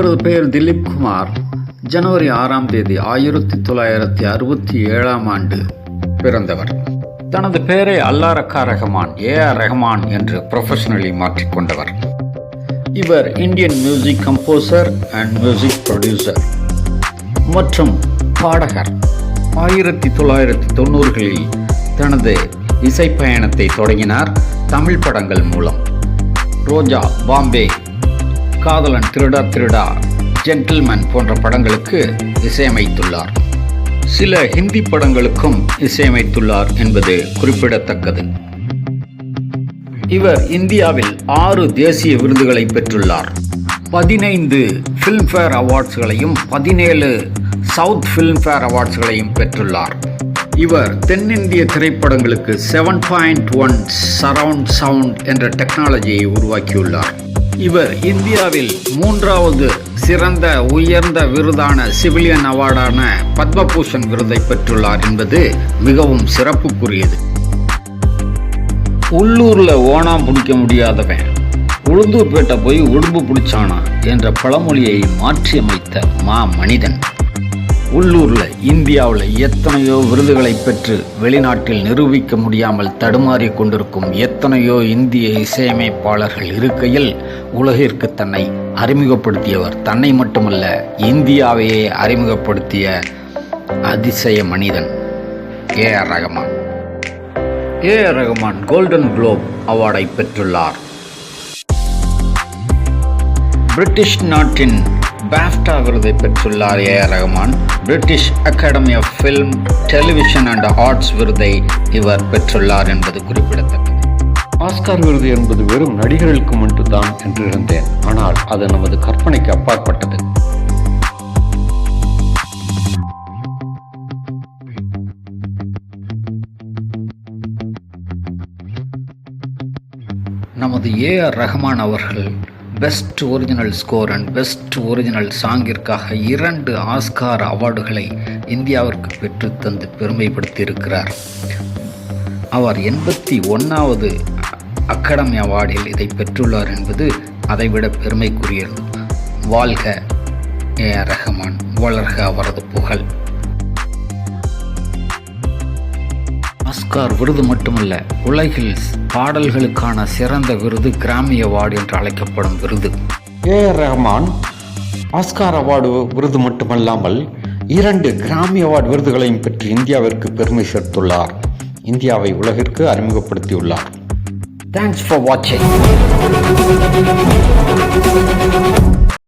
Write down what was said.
இவரது பெயர் திலீப் குமார். ஜனவரி 6ஆம் தேதி 1967 பிறந்தவர். தனது பெயரை அல்லா ரக்கா ரஹ்மான் AR ரஹ்மான் என்று ப்ரொஃபஷனலி மாற்றிக்கொண்டவர். இவர் Indian music composer and music producer மற்றும் பாடகர். 1990களில் தனது இசை பயணத்தை தொடங்கினார் தமிழ் படங்கள் மூலம். ரோஜா, பாம்பே, காதலன், திருடா திருடா, ஜென்டில்மேன் போன்ற படங்களுக்கு இசையமைத்துள்ளார். சில ஹிந்தி படங்களுக்கும் இசையமைத்துள்ளார் என்பது குறிப்பிடத்தக்கது. இவர் இந்தியாவில் 6 தேசிய விருதுகளை பெற்றுள்ளார். 15 ஃபிலிம்ஃபேர் அவார்ட்ஸ்களையும் 17 சவுத் ஃபிலிம்ஃபேர் அவார்ட்ஸ்களையும் பெற்றுள்ளார். இவர் தென்னிந்திய திரைப்படங்களுக்கு 7.1 சரவுண்ட் சவுண்ட் என்ற டெக்னாலஜியை உருவாக்கியுள்ளார். இவர் இந்தியாவில் 3வது சிறந்த உயர்ந்த விருதான சிவிலியன் அவார்டான பத்மபூஷன் விருதை பெற்றுள்ளார் என்பது மிகவும் சிறப்புக்குரியது. உள்ளூர்ல ஓணாம் பிடிக்க முடியாதவன் உளுந்தூர்பேட்டை போய் உடும்பு பிடிச்சானா என்ற பழமொழியை மாற்றியமைத்த மனிதன். உள்ளூர்ல இந்தியாவில் எத்தனையோ விருதுகளை பெற்று வெளிநாட்டில் நிரூபிக்க முடியாமல் தடுமாறி கொண்டிருக்கும் எத்தனையோ இந்திய இசையமைப்பாளர்கள் இருக்கையில் உலகிற்கு தன்னை அறிமுகப்படுத்தியவர். தன்னை மட்டுமல்ல, இந்தியாவையே அறிமுகப்படுத்திய அதிசய மனிதன் AR Rahman. AR Rahman golden globe அவார்டை பெற்றுள்ளார். பிரிட்டிஷ் நாட்டின் BAFTA விருதை பெற்றுள்ளார் AR Rahman. British academy of film, television and arts விருதை இவர் பெற்றுள்ளார் என்பது குறிப்பிடத்தக்கது. ஆஸ்கார் விருது என்பது வெறும் நடிகர்களுக்கு மட்டும்தான் என்று இருந்தேன். ஆனால் அது நமது கற்பனைக்கு அப்பாற்பட்டது. நமது AR ரஹ்மான் அவர்கள் best original score and best original சாங்கிற்காக 2 ஆஸ்கார் அவார்டுகளை இந்தியாவிற்கு பெற்றுத்தந்து பெருமைப்படுத்தியிருக்கிறார். அவர் 81வது அகாடமி அவார்டில் இதை பெற்றுள்ளார் என்பது அதைவிட பெருமைக்குரியது. வாழ்க AR ரஹ்மான், வளர்க அவரது புகழ். ஆஸ்கார் விருது மட்டுமல்ல, உலகில் பாடல்களுக்கான சிறந்த விருது கிராமி அவார்டு என்று அழைக்கப்படும் விருது. AR ரஹ்மான் ஆஸ்கார் அவார்டு விருது மட்டுமல்லாமல் 2 கிராமி அவார்டு விருதுகளையும் பெற்று இந்தியாவிற்கு பெருமை சேர்த்துள்ளார். இந்தியாவை உலகிற்கு அறிமுகப்படுத்தியுள்ளார். தேங்க்ஸ் ஃபார் வாட்சிங்.